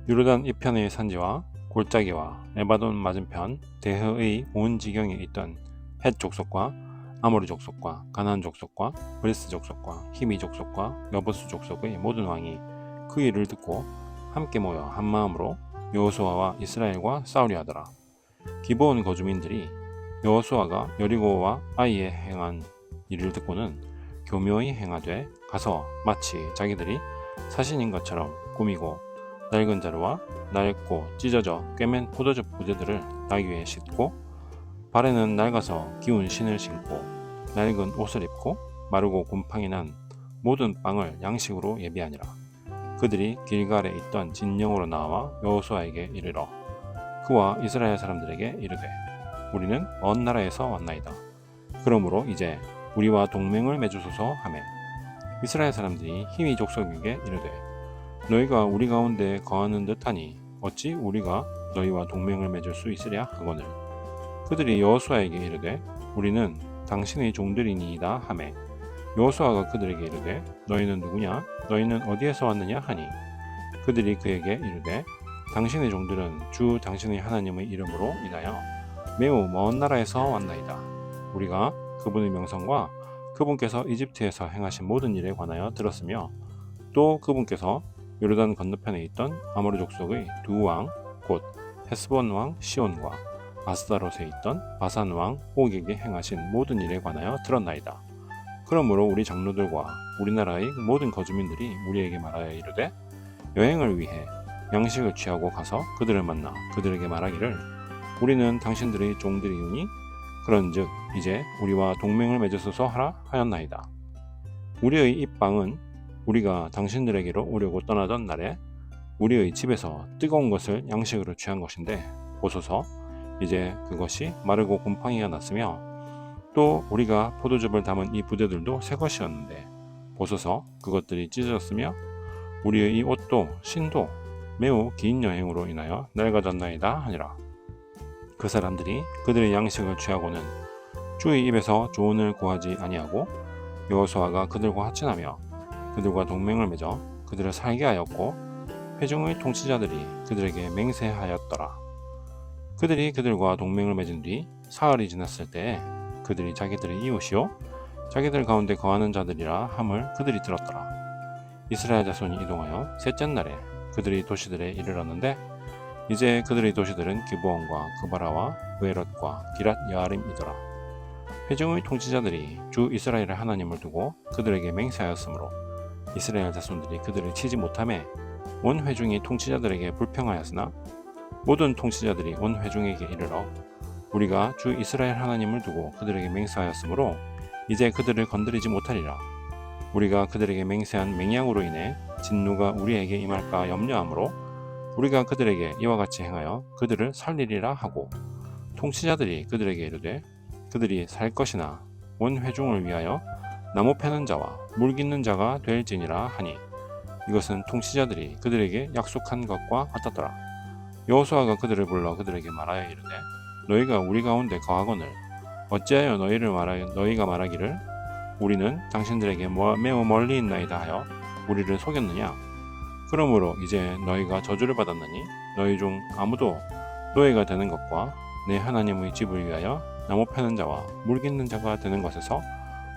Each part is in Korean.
요르단 이편의 산지와 골짜기와 에바돈 맞은편 대허의 온 지경에 있던 헷 족속과 아모리 족속과 가나안 족속과 브리스 족속과 히미 족속과 여부스 족속의 모든 왕이 그 일을 듣고 함께 모여 한 마음으로 여호수아와 이스라엘과 싸우려 하더라. 기브온 거주민들이 여호수아가 여리고와 아이에 행한 일을 듣고는 교묘히 행하되 가서 마치 자기들이 사신인 것처럼 꾸미고 낡은 자루와 낡고 찢어져 꿰맨 포도즙 부대들을 나귀 위에 싣고 발에는 낡아서 기운 신을 신고 낡은 옷을 입고 마르고 곰팡이 난 모든 빵을 양식으로 예비하니라. 그들이 길갈에 있던 진영으로 나와 여호수아에게 이르러 그와 이스라엘 사람들에게 이르되 우리는 먼 나라에서 왔나이다. 그러므로 이제 우리와 동맹을 맺으소서 하매 이스라엘 사람들이 히미 족속에게 이르되 너희가 우리 가운데 거하는 듯하니 어찌 우리가 너희와 동맹을 맺을 수 있으랴 하거늘 그들이 여호수아에게 이르되 우리는 당신의 종들이니이다 하매 여호수아가 그들에게 이르되 너희는 누구냐 너희는 어디에서 왔느냐 하니 그들이 그에게 이르되 당신의 종들은 주 당신의 하나님의 이름으로 인하여 매우 먼 나라에서 왔나이다. 우리가 그분의 명성과 그분께서 이집트에서 행하신 모든 일에 관하여 들었으며 또 그분께서 요르단 건너편에 있던 아모리 족속의 두 왕 곧 헤스본 왕 시온과 아스다롯에 있던 바산 왕 옥에게 행하신 모든 일에 관하여 들었나이다. 그러므로 우리 장로들과 우리나라의 모든 거주민들이 우리에게 말하여 이르되 여행을 위해 양식을 취하고 가서 그들을 만나 그들에게 말하기를 우리는 당신들의 종들이오니 그런즉 이제 우리와 동맹을 맺으소서 하라 하였나이다. 우리의 입방은 우리가 당신들에게로 오려고 떠나던 날에 우리의 집에서 뜨거운 것을 양식으로 취한 것인데 보소서 이제 그것이 마르고 곰팡이가 났으며 또 우리가 포도즙을 담은 이 부대들도 새 것이었는데 보소서 그것들이 찢어졌으며 우리의 이 옷도 신도 매우 긴 여행으로 인하여 낡아졌나이다 하니라. 그 사람들이 그들의 양식을 취하고는 주의 입에서 조언을 구하지 아니하고 여호수아가 그들과 합친하며 그들과 동맹을 맺어 그들을 살게 하였고 회중의 통치자들이 그들에게 맹세하였더라. 그들이 그들과 동맹을 맺은 뒤 사흘이 지났을 때에 그들이 자기들의 이웃이요 자기들 가운데 거하는 자들이라 함을 그들이 들었더라. 이스라엘 자손이 이동하여 셋째 날에 그들이 도시들에 이르렀는데 이제 그들의 도시들은 기브온과 그바라와 브에롯과 기랏 여아림이더라. 회중의 통치자들이 주 이스라엘의 하나님을 두고 그들에게 맹세하였으므로 이스라엘 자손들이 그들을 치지 못하매 온 회중이 통치자들에게 불평하였으나 모든 통치자들이 온 회중에게 이르러 우리가 주 이스라엘 하나님을 두고 그들에게 맹세하였으므로 이제 그들을 건드리지 못하리라. 우리가 그들에게 맹세한 맹약으로 인해 진노가 우리에게 임할까 염려하므로 우리가 그들에게 이와 같이 행하여 그들을 살리리라 하고 통치자들이 그들에게 이르되 그들이 살 것이나 온 회중을 위하여 나무 패는 자와 물 깃는 자가 될지니라 하니 이것은 통치자들이 그들에게 약속한 것과 같았더라. 여호수아가 그들을 불러 그들에게 말하여 이르되 너희가 우리 가운데 거하거늘 어찌하여 너희가 말하기를 우리는 당신들에게 매우 멀리 있나이다 하여 우리를 속였느냐. 그러므로 이제 너희가 저주를 받았느니 너희 중 아무도 노예가 되는 것과 내 하나님의 집을 위하여 나무 패는 자와 물 깃는 자가 되는 것에서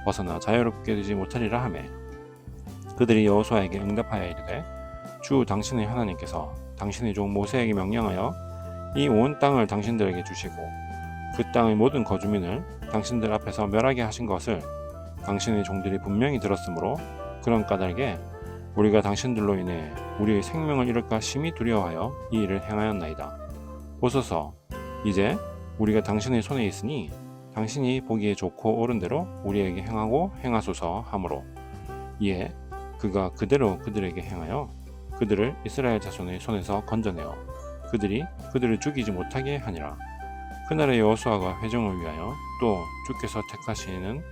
벗어나 자유롭게 되지 못하리라 하매 그들이 여호수아에게 응답하여 이르되 주 당신의 하나님께서 당신의 종 모세에게 명령하여 이 온 땅을 당신들에게 주시고 그 땅의 모든 거주민을 당신들 앞에서 멸하게 하신 것을 당신의 종들이 분명히 들었으므로 그런 까닭에 우리가 당신들로 인해 우리의 생명을 잃을까 심히 두려워하여 이 일을 행하였나이다. 보소서 이제 우리가 당신의 손에 있으니 당신이 보기에 좋고 옳은 대로 우리에게 행하고 행하소서 하므로 이에 그가 그대로 그들에게 행하여 그들을 이스라엘 자손의 손에서 건져내어 그들이 그들을 죽이지 못하게 하니라. 그날의 여호수아가 회중을 위하여 또 주께서 택하시는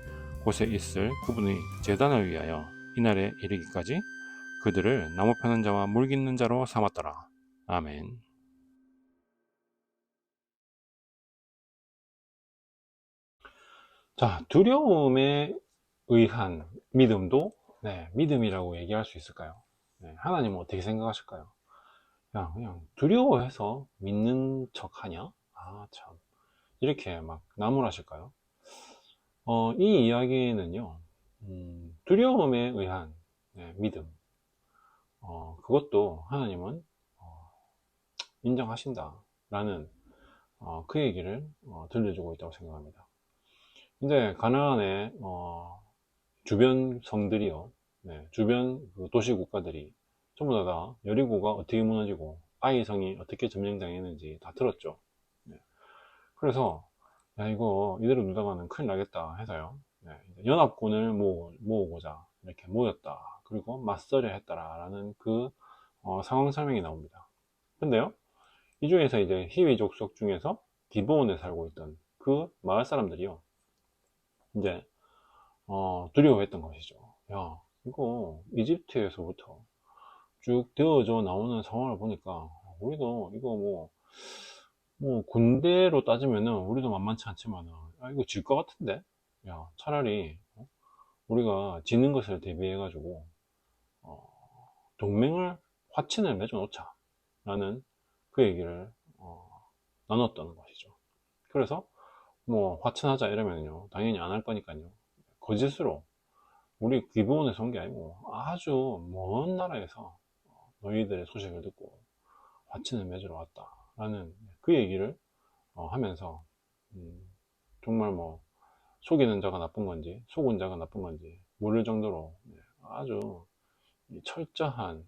곳에 있을 그분의 제단을 위하여 이날에 이르기까지 그들을 나무 패는 자와 물 깃는 자로 삼았더라. 아멘. 자, 두려움에 의한 믿음도 믿음이라고 얘기할 수 있을까요? 하나님은 어떻게 생각하실까요? 그냥 두려워해서 믿는 척 하냐? 아, 참. 이렇게 막 나무라실까요? 이 이야기는요, 두려움에 의한 믿음, 그것도 하나님은 어, 인정하신다라는 그 얘기를 들려주고 있다고 생각합니다. 이제 가나안의 주변 성들이요, 주변 그 도시 국가들이 전부 다 여리고가 어떻게 무너지고 아이 성이 어떻게 점령당했는지 다 들었죠. 네. 그래서 야, 이거 이대로 두다가는 큰일 나겠다 해서요, 이제 연합군을 모으고자 이렇게 모였다, 그리고 맞서려 했다라는 그 상황 설명이 나옵니다. 근데요, 이 중에서 이제 히위 족속 중에서 기브온에 살고 있던 그 마을 사람들이요, 이제 두려워했던 것이죠. 야, 이거 이집트에서부터 쭉 되어져 나오는 상황을 보니까 우리도 이거 뭐 군대로 따지면은 우리도 만만치 않지만은 이거 질 것 같은데, 야, 차라리 우리가 지는 것을 대비해 가지고 동맹을, 화친을 맺어 놓자 라는 그 얘기를 나눴던 것이죠. 그래서 뭐 화친하자 이러면요 당연히 안 할 거니까요, 거짓으로 우리 기브온에서 온 게 아니고 아주 먼 나라에서 너희들의 소식을 듣고 화친을 맺으러 왔다 라는 그 얘기를 하면서, 음, 정말 뭐 속이는 자가 나쁜 건지 속은 자가 나쁜 건지 모를 정도로 아주 철저한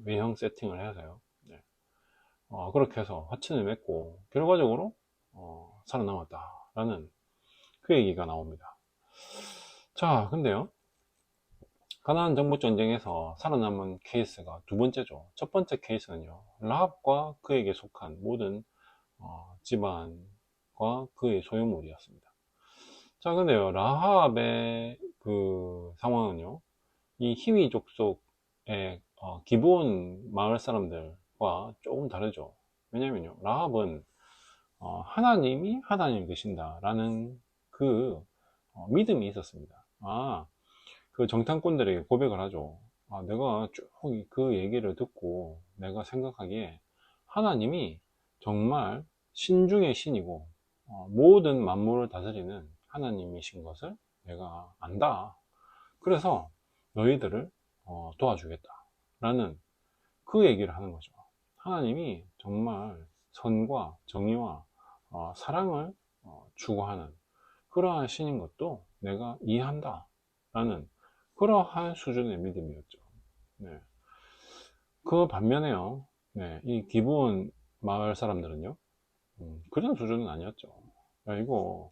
외형 세팅을 해서요, 그렇게 해서 화친을 맺고 결과적으로 살아남았다라는 그 얘기가 나옵니다. 자, 근데요, 가나안 정복 전쟁에서 살아남은 케이스가 두 번째죠. 첫 번째 케이스는요, 라합과 그에게 속한 모든 집안과 그의 소유물이었습니다. 자, 근데요, 라합의 그 상황은요, 이 히위 족속의 기본 마을 사람들과 조금 다르죠. 왜냐면요, 라합은 하나님이 하나님 되신다라는 그 믿음이 있었습니다. 그 정탐꾼들에게 고백을 하죠. 내가 쭉 그 얘기를 듣고 내가 생각하기에 하나님이 정말 신 중의 신이고 모든 만물을 다스리는 하나님이신 것을 내가 안다. 그래서 너희들을 도와주겠다 라는 그 얘기를 하는 거죠. 하나님이 정말 선과 정의와 사랑을 추구하는 그러한 신인 것도 내가 이해한다 라는 그러한 수준의 믿음이었죠. 네. 그 반면에요, 이 기브온 마을 사람들은요, 그런 수준은 아니었죠. 야, 이거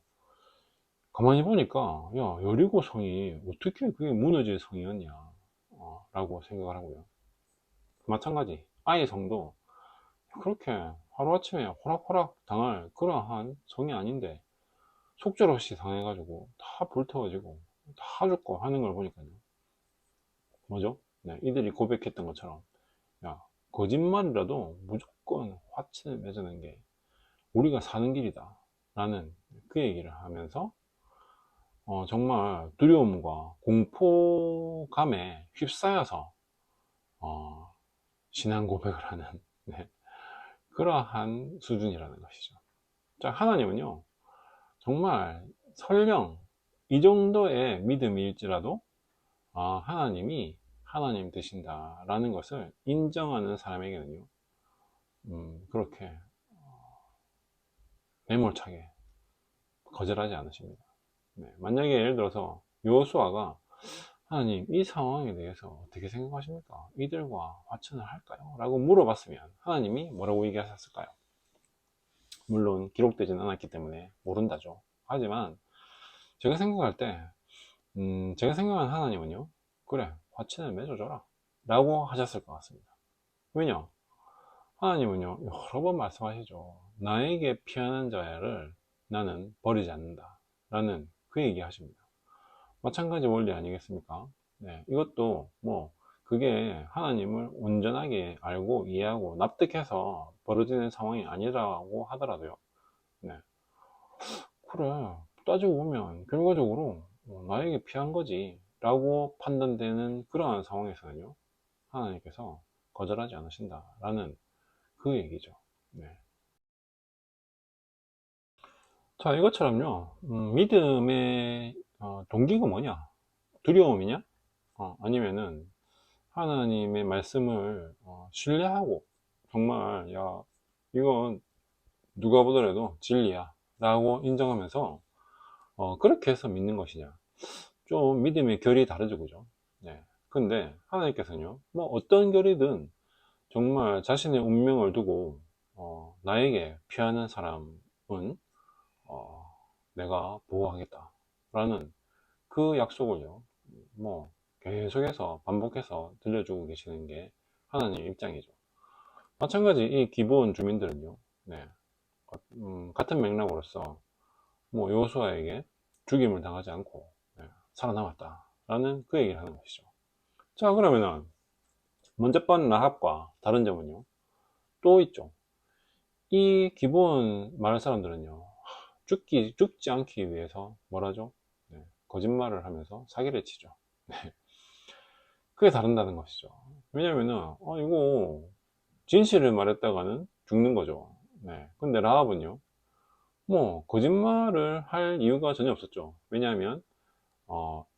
가만히 보니까 야, 여리고 성이 어떻게 그게 무너질 성이었냐 라고 생각을 하고요. 마찬가지 아이 성도 그렇게 하루아침에 호락호락 당할 그러한 성이 아닌데 속절없이 당해가지고 다 불태워지고 다 죽고 하는 걸 보니까요, 뭐죠? 이들이 고백했던 것처럼 야, 거짓말이라도 무조건 화친을 맺는 게 우리가 사는 길이다 라는 그 얘기를 하면서 정말 두려움과 공포감에 휩싸여서 신앙 고백을 하는 그러한 수준이라는 것이죠. 자, 하나님은요, 정말 설령 이 정도의 믿음일지라도 하나님이 하나님 되신다라는 것을 인정하는 사람에게는요, 그렇게 매몰차게 거절하지 않으십니다. 만약에 예를 들어서 여호수아가 하나님 이 상황에 대해서 어떻게 생각하십니까? 이들과 화친을 할까요? 라고 물어봤으면 하나님이 뭐라고 얘기하셨을까요? 물론 기록되지는 않았기 때문에 모른다죠. 하지만 제가 생각할 때 제가 생각하는 하나님은요, 그래 화친을 맺어줘라 라고 하셨을 것 같습니다. 왜냐? 하나님은요 여러 번 말씀하시죠. 나에게 피하는 자를 나는 버리지 않는다 라는 그 얘기 하십니다. 마찬가지 원리 아니겠습니까? 이것도 뭐 그게 하나님을 온전하게 알고 이해하고 납득해서 벌어지는 상황이 아니라고 하더라도요, 그래 따지고 보면 결과적으로 나에게 피한 거지 라고 판단되는 그러한 상황에서는요, 하나님께서 거절하지 않으신다 라는 그 얘기죠. 네. 자, 이것처럼요, 믿음의 동기가 뭐냐? 두려움이냐? 아니면은 하나님의 말씀을 신뢰하고 정말 야 이건 누가 보더라도 진리야 라고 인정하면서 그렇게 해서 믿는 것이냐, 좀 믿음의 결이 다르죠, 그죠? 네. 근데 하나님께서는요, 뭐 어떤 결이든 정말 자신의 운명을 두고 나에게 피하는 사람은 내가 보호하겠다 라는 그 약속을요, 뭐 계속해서 반복해서 들려주고 계시는 게 하나님 입장이죠. 마찬가지 이 기브온 주민들은요, 네, 같은 맥락으로서 뭐 여호수아에게 죽임을 당하지 않고 네, 살아남았다 라는 그 얘기를 하는 것이죠. 자, 그러면은 먼저 번 라합과 다른 점은요 또 있죠. 이 기브온 마을 사람들은요 죽지 않기 위해서 뭐라죠? 네, 거짓말을 하면서 사기를 치죠. 네, 그게 다른다는 것이죠. 왜냐면은 이거 진실을 말했다가는 죽는 거죠. 네. 근데 라합은요, 뭐 거짓말을 할 이유가 전혀 없었죠. 왜냐하면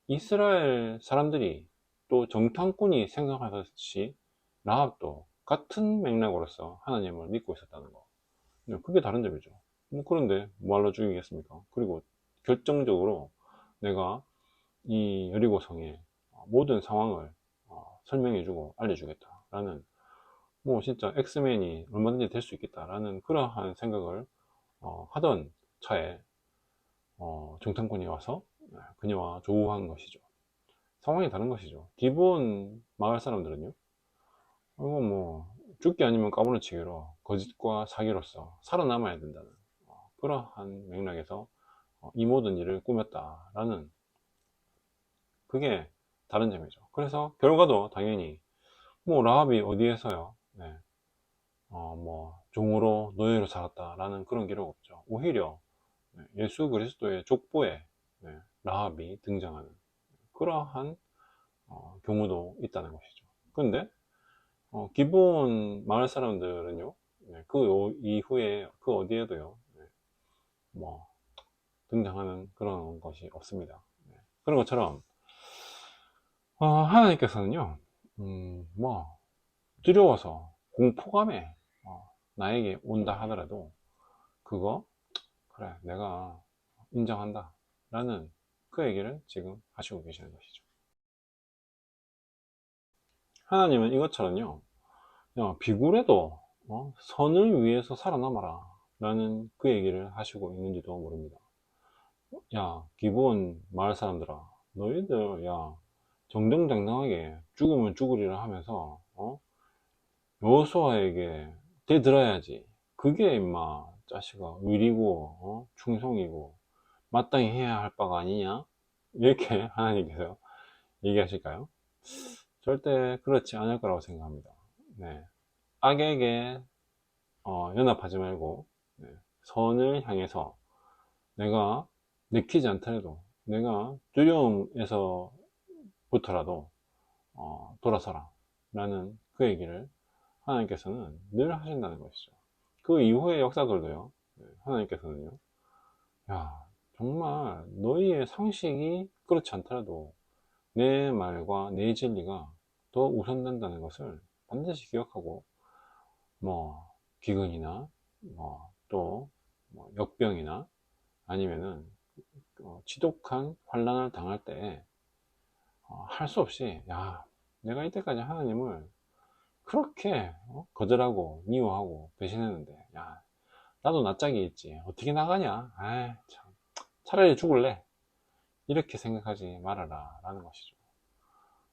이스라엘 사람들이 또 정탐꾼이 생각하듯이 라합도 같은 맥락으로서 하나님을 믿고 있었다는 거. 네, 그게 다른 점이죠. 뭐 그런데 뭐하러 죽이겠습니까? 그리고 결정적으로 내가 이 여리고성의 모든 상황을 설명해주고 알려주겠다라는, 뭐 진짜 엑스맨이 얼마든지 될 수 있겠다라는 그러한 생각을 하던 차에 정탐꾼이 와서 그녀와 조우한 것이죠. 상황이 다른 것이죠. 기본 마을 사람들은요, 이거 뭐 죽기 아니면 까무러치기로 거짓과 사기로서 살아남아야 된다는 그러한 맥락에서 이 모든 일을 꾸몄다라는, 그게 다른 점이죠. 그래서 결과도 당연히 뭐 라합이 어디에서요, 네, 뭐 종으로 노예로 살았다라는 그런 기록 없죠. 오히려 예수 그리스도의 족보에 라합이 등장하는 그러한 경우도 있다는 것이죠. 근데 기본 마을 사람들은요, 그 이후에 그 어디에도요, 뭐 등장하는 그런 것이 없습니다. 그런 것처럼 하나님께서는요, 뭐 두려워서 공포감에 나에게 온다 하더라도 그거 그래 내가 인정한다 라는 그 얘기를 지금 하시고 계시는 것이죠. 하나님은 이것처럼요, 비굴해도 선을 위해서 살아남아라 라는 그 얘기를 하시고 있는지도 모릅니다. 야 기본 마을 사람들아, 너희들 야 정정당당하게 죽으면 죽으리라 하면서 여호수아에게 대들어야지. 그게 임마 자식아 의리고 충성이고 마땅히 해야 할 바가 아니냐, 이렇게 하나님께서 얘기하실까요? 절대 그렇지 않을 거라고 생각합니다. 네. 악에게 연합하지 말고 선을 향해서 내가 내키지 않더라도 내가 두려움에서부터라도 돌아서라 라는 그 얘기를 하나님께서는 늘 하신다는 것이죠. 그 이후의 역사들도요, 하나님께서는요, 야 정말 너희의 상식이 그렇지 않더라도 내 말과 내 진리가 더 우선된다는 것을 반드시 기억하고, 뭐 기근이나 또 역병이나 아니면은 지독한 환란을 당할 때 할 수 없이 야 내가 이때까지 하나님을 그렇게 거절하고 미워하고 배신했는데 야 나도 낯짝이 있지 어떻게 나가냐, 아이 참 차라리 죽을래, 이렇게 생각하지 말아라 라는 것이죠.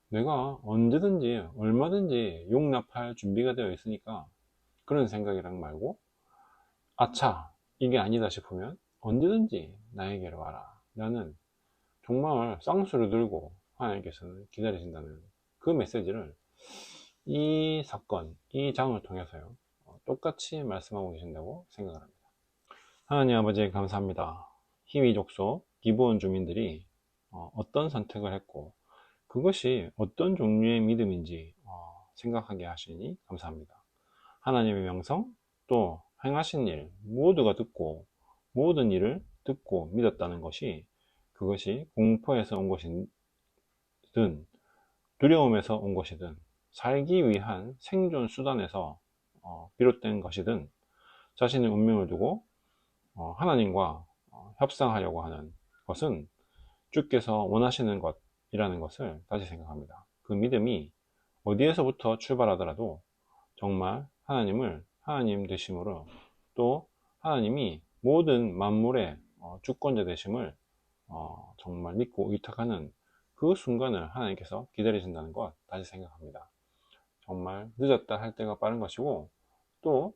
내가 언제든지 얼마든지 용납할 준비가 되어 있으니까 그런 생각이랑 말고, 아차 이게 아니다 싶으면 언제든지 나에게로 와라 라는, 정말 쌍수를 들고 하나님께서는 기다리신다는 그 메시지를 이 사건, 이 장을 통해서요 똑같이 말씀하고 계신다고 생각을 합니다. 하나님 아버지 감사합니다. 희위 족속 기브온 주민들이 어떤 선택을 했고 그것이 어떤 종류의 믿음인지 생각하게 하시니 감사합니다. 하나님의 명성, 또 행하신 일 모두가 듣고 모든 일을 듣고 믿었다는 것이, 그것이 공포에서 온 것이든 두려움에서 온 것이든 살기 위한 생존 수단에서 비롯된 것이든 자신의 운명을 두고 하나님과 협상하려고 하는 것은 주께서 원하시는 것이라는 것을 다시 생각합니다. 그 믿음이 어디에서부터 출발하더라도 정말 하나님을 하나님 되심으로, 또 하나님이 모든 만물의 주권자 되심을 정말 믿고 의탁하는 그 순간을 하나님께서 기다리신다는 것 다시 생각합니다. 정말 늦었다 할 때가 빠른 것이고, 또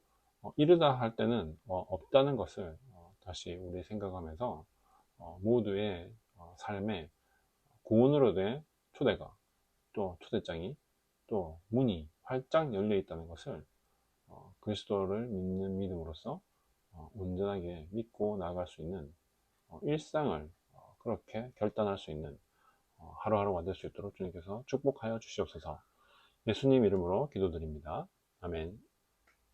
이르다 할 때는 없다는 것을 다시 우리 생각하면서 모두의 삶에 구원으로 된 초대가, 또 초대장이, 또 문이 활짝 열려 있다는 것을 그리스도를 믿는 믿음으로써 온전하게 믿고 나아갈 수 있는 일상을 그렇게 결단할 수 있는 하루하루 만들 수 있도록 주님께서 축복하여 주시옵소서. 예수님 이름으로 기도드립니다. 아멘.